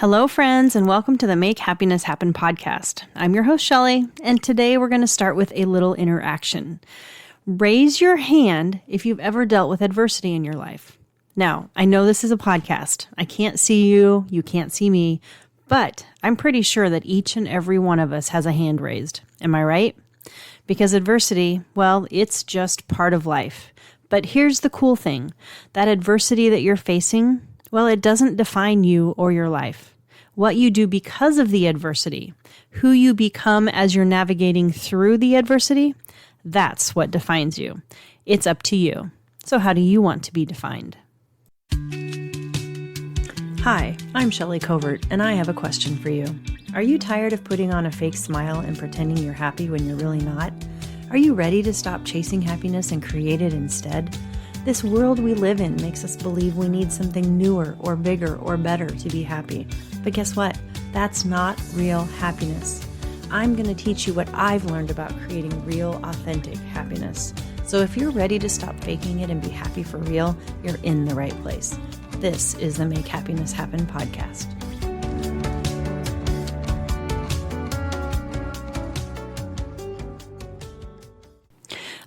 Hello, friends, and welcome to the Make Happiness Happen podcast. I'm your host, Shelly, and today we're going to start with a little interaction. Raise your hand if you've ever dealt with adversity in your life. Now, I know this is a podcast. I can't see you, you can't see me, but I'm pretty sure that each and every one of us has a hand raised. Am I right? Because adversity, well, it's just part of life. But here's the cool thing. That adversity that you're facing, well, it doesn't define you or your life. What you do because of the adversity, who you become as you're navigating through the adversity, that's what defines you. It's up to you. So how do you want to be defined? Hi, I'm Shelly Covert, and I have a question for you. Are you tired of putting on a fake smile and pretending you're happy when you're really not? Are you ready to stop chasing happiness and create it instead? This world we live in makes us believe we need something newer or bigger or better to be happy. But guess what? That's not real happiness. I'm going to teach you what I've learned about creating real, authentic happiness. So if you're ready to stop faking it and be happy for real, you're in the right place. This is the Make Happiness Happen podcast.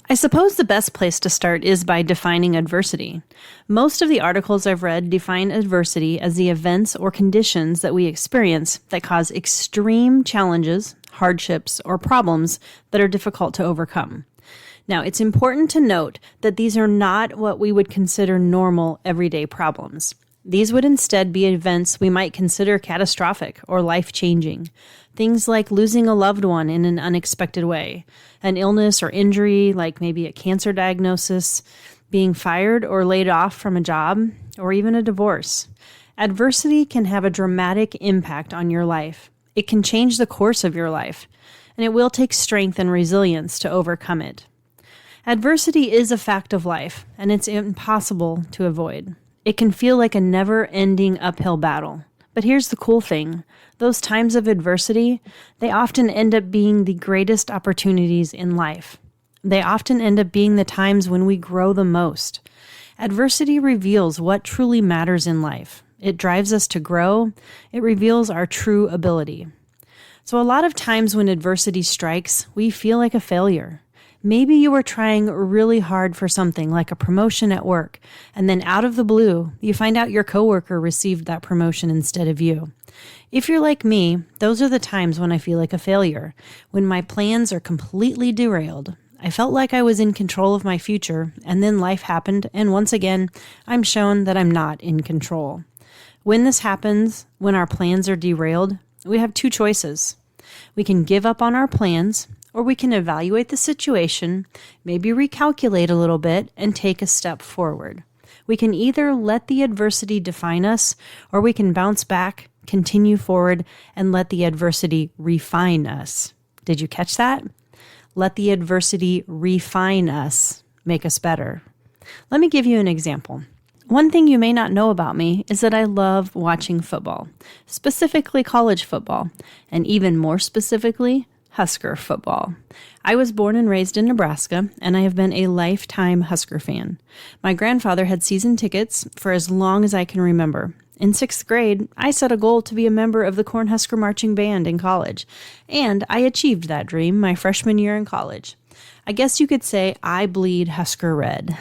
I suppose the best place to start is by defining adversity. Most of the articles I've read define adversity as the events or conditions that we experience that cause extreme challenges, hardships, or problems that are difficult to overcome. Now, it's important to note that these are not what we would consider normal, everyday problems. These would instead be events we might consider catastrophic or life-changing. Things like losing a loved one in an unexpected way, an illness or injury like maybe a cancer diagnosis, being fired or laid off from a job, or even a divorce. Adversity can have a dramatic impact on your life. It can change the course of your life, and it will take strength and resilience to overcome it. Adversity is a fact of life, and it's impossible to avoid. It can feel like a never-ending uphill battle. But here's the cool thing. Those times of adversity, they often end up being the greatest opportunities in life. They often end up being the times when we grow the most. Adversity reveals what truly matters in life. It drives us to grow. It reveals our true ability. So a lot of times when adversity strikes, we feel like a failure. Maybe you were trying really hard for something like a promotion at work, and then out of the blue, you find out your coworker received that promotion instead of you. If you're like me, those are the times when I feel like a failure, when my plans are completely derailed. I felt like I was in control of my future, and then life happened, and once again, I'm shown that I'm not in control. When this happens, when our plans are derailed, we have two choices. We can give up on our plans, or we can evaluate the situation, maybe recalculate a little bit, and take a step forward. We can either let the adversity define us, or we can bounce back, continue forward, and let the adversity refine us. Did you catch that? Let the adversity refine us, make us better. Let me give you an example. One thing you may not know about me is that I love watching football, specifically college football, and even more specifically, Husker football. I was born and raised in Nebraska, and I have been a lifetime Husker fan. My grandfather had season tickets for as long as I can remember. In 6th grade, I set a goal to be a member of the Cornhusker Marching Band in college, and I achieved that dream my freshman year in college. I guess you could say I bleed Husker red.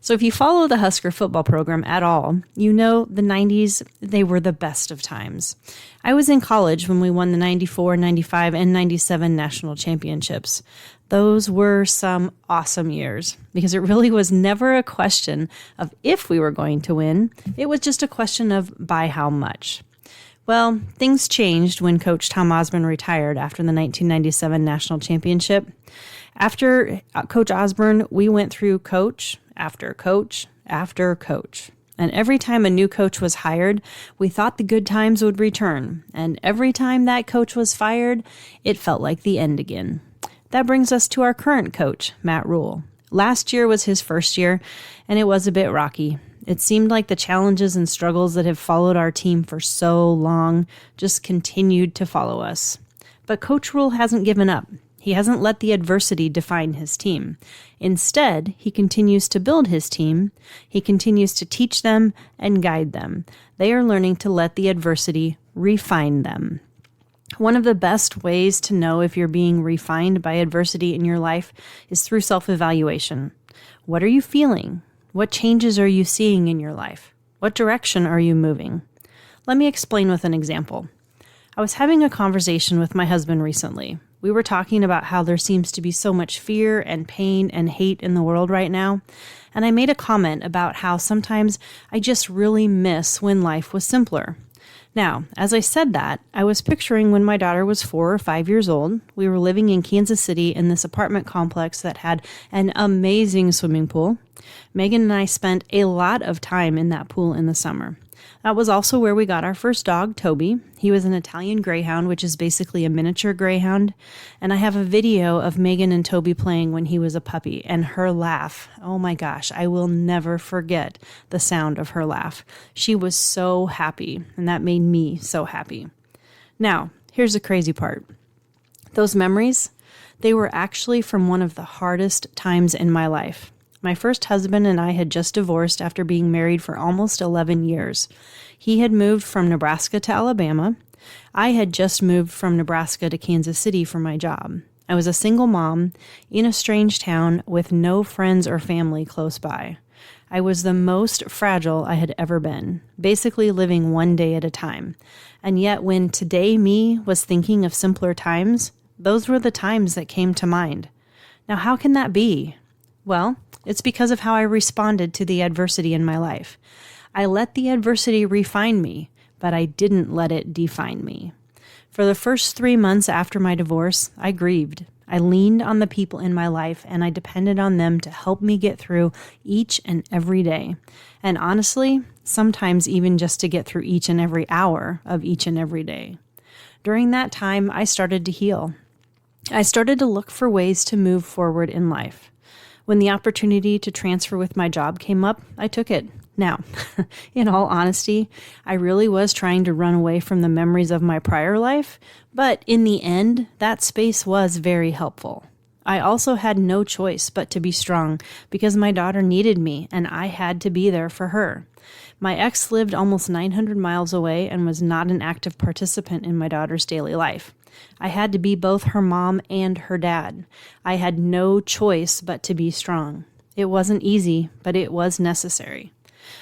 So if you follow the Husker football program at all, you know the 90s, they were the best of times. I was in college when we won the 94, 95, and 97 national championships. Those were some awesome years because it really was never a question of if we were going to win. It was just a question of by how much. Well, things changed when Coach Tom Osborne retired after the 1997 national championship. After Coach Osborne, we went through coach after coach after coach. And every time a new coach was hired, we thought the good times would return. And every time that coach was fired, it felt like the end again. That brings us to our current coach, Matt Rule. Last year was his first year, and it was a bit rocky. It seemed like the challenges and struggles that have followed our team for so long just continued to follow us. But Coach Rule hasn't given up. He hasn't let the adversity define his team. Instead, he continues to build his team. He continues to teach them and guide them. They are learning to let the adversity refine them. One of the best ways to know if you're being refined by adversity in your life is through self-evaluation. What are you feeling? What changes are you seeing in your life? What direction are you moving? Let me explain with an example. I was having a conversation with my husband recently. We were talking about how there seems to be so much fear and pain and hate in the world right now, and I made a comment about how sometimes I just really miss when life was simpler. Now, as I said that, I was picturing when my daughter was 4 or 5 years old. We were living in Kansas City in this apartment complex that had an amazing swimming pool. Megan and I spent a lot of time in that pool in the summer. That was also where we got our first dog, Toby. He was an Italian Greyhound, which is basically a miniature Greyhound. And I have a video of Megan and Toby playing when he was a puppy, and her laugh. Oh my gosh, I will never forget the sound of her laugh. She was so happy, and that made me so happy. Now, here's the crazy part. Those memories, they were actually from one of the hardest times in my life. My first husband and I had just divorced after being married for almost 11 years. He had moved from Nebraska to Alabama. I had just moved from Nebraska to Kansas City for my job. I was a single mom in a strange town with no friends or family close by. I was the most fragile I had ever been, basically living one day at a time. And yet when today me was thinking of simpler times, those were the times that came to mind. Now, how can that be? Well, it's because of how I responded to the adversity in my life. I let the adversity refine me, but I didn't let it define me. For the first 3 months after my divorce, I grieved. I leaned on the people in my life, and I depended on them to help me get through each and every day. And honestly, sometimes even just to get through each and every hour of each and every day. During that time, I started to heal. I started to look for ways to move forward in life. When the opportunity to transfer with my job came up, I took it. Now, in all honesty, I really was trying to run away from the memories of my prior life, but in the end, that space was very helpful. I also had no choice but to be strong because my daughter needed me and I had to be there for her. My ex lived almost 900 miles away and was not an active participant in my daughter's daily life. I had to be both her mom and her dad. I had no choice but to be strong. It wasn't easy, but it was necessary.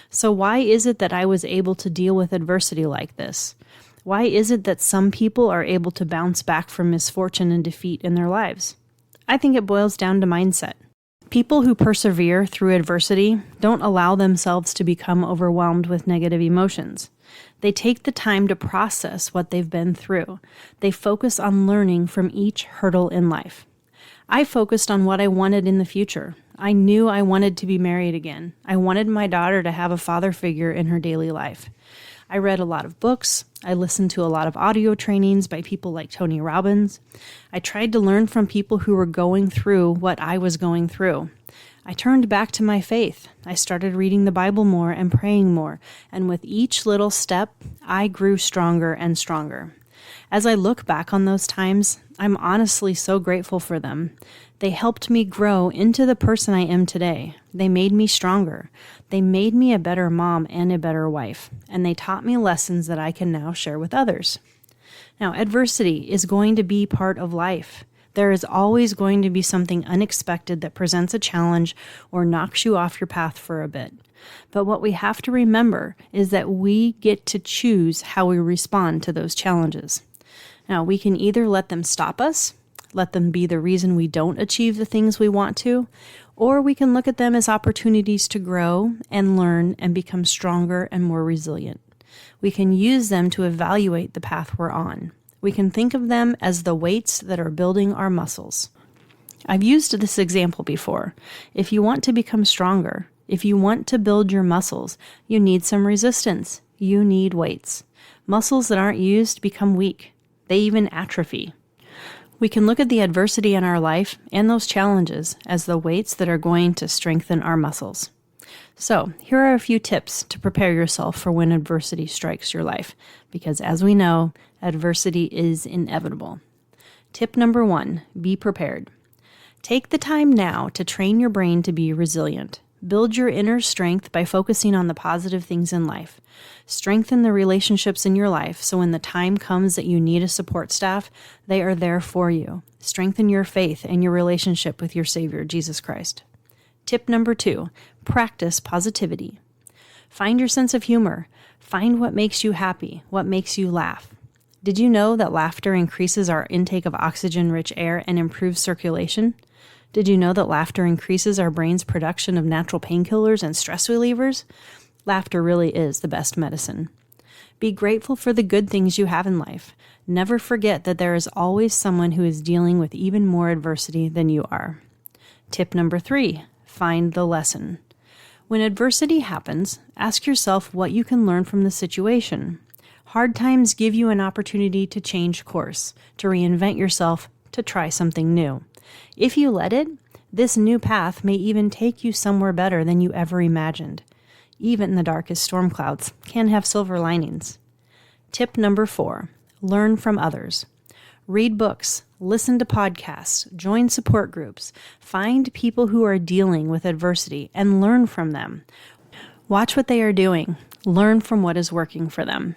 So why is it that I was able to deal with adversity like this? Why is it that some people are able to bounce back from misfortune and defeat in their lives? I think it boils down to mindset. People who persevere through adversity don't allow themselves to become overwhelmed with negative emotions. They take the time to process what they've been through. They focus on learning from each hurdle in life. I focused on what I wanted in the future. I knew I wanted to be married again. I wanted my daughter to have a father figure in her daily life. I read a lot of books. I listened to a lot of audio trainings by people like Tony Robbins. I tried to learn from people who were going through what I was going through. I turned back to my faith. I started reading the Bible more and praying more, and with each little step, I grew stronger and stronger. As I look back on those times, I'm honestly so grateful for them. They helped me grow into the person I am today. They made me stronger. They made me a better mom and a better wife, and they taught me lessons that I can now share with others. Now, adversity is going to be part of life. There is always going to be something unexpected that presents a challenge or knocks you off your path for a bit. But what we have to remember is that we get to choose how we respond to those challenges. Now, we can either let them stop us, let them be the reason we don't achieve the things we want to, or we can look at them as opportunities to grow and learn and become stronger and more resilient. We can use them to evaluate the path we're on. We can think of them as the weights that are building our muscles. I've used this example before. If you want to become stronger, if you want to build your muscles, you need some resistance. You need weights. Muscles that aren't used become weak. They even atrophy. We can look at the adversity in our life and those challenges as the weights that are going to strengthen our muscles. So, here are a few tips to prepare yourself for when adversity strikes your life, because as we know, adversity is inevitable. Tip number 1, be prepared. Take the time now to train your brain to be resilient. Build your inner strength by focusing on the positive things in life. Strengthen the relationships in your life so when the time comes that you need a support staff, they are there for you. Strengthen your faith and your relationship with your Savior, Jesus Christ. Tip number 2, practice positivity. Find your sense of humor. Find what makes you happy, what makes you laugh. Did you know that laughter increases our intake of oxygen-rich air and improves circulation? Did you know that laughter increases our brain's production of natural painkillers and stress relievers? Laughter really is the best medicine. Be grateful for the good things you have in life. Never forget that there is always someone who is dealing with even more adversity than you are. Tip number 3, find the lesson. When adversity happens, ask yourself what you can learn from the situation. Hard times give you an opportunity to change course, to reinvent yourself, to try something new. If you let it, this new path may even take you somewhere better than you ever imagined. Even the darkest storm clouds can have silver linings. Tip number 4, learn from others. Read books, listen to podcasts, join support groups, find people who are dealing with adversity and learn from them. Watch what they are doing, learn from what is working for them.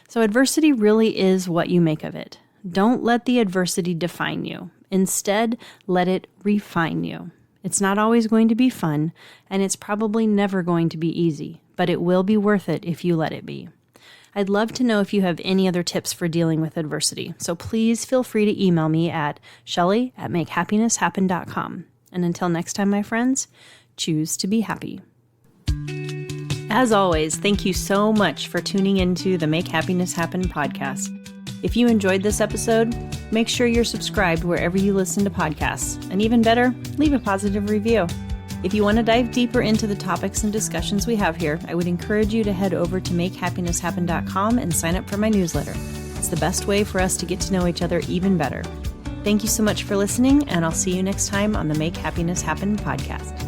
So adversity really is what you make of it. Don't let the adversity define you. Instead, let it refine you. It's not always going to be fun, and it's probably never going to be easy, but it will be worth it if you let it be. I'd love to know if you have any other tips for dealing with adversity, so please feel free to email me at shelly@makehappinesshappen.com. And until next time, my friends, choose to be happy. As always, thank you so much for tuning into the Make Happiness Happen podcast. If you enjoyed this episode, make sure you're subscribed wherever you listen to podcasts, and even better, leave a positive review. If you want to dive deeper into the topics and discussions we have here, I would encourage you to head over to makehappinesshappen.com and sign up for my newsletter. It's the best way for us to get to know each other even better. Thank you so much for listening, and I'll see you next time on the Make Happiness Happen podcast.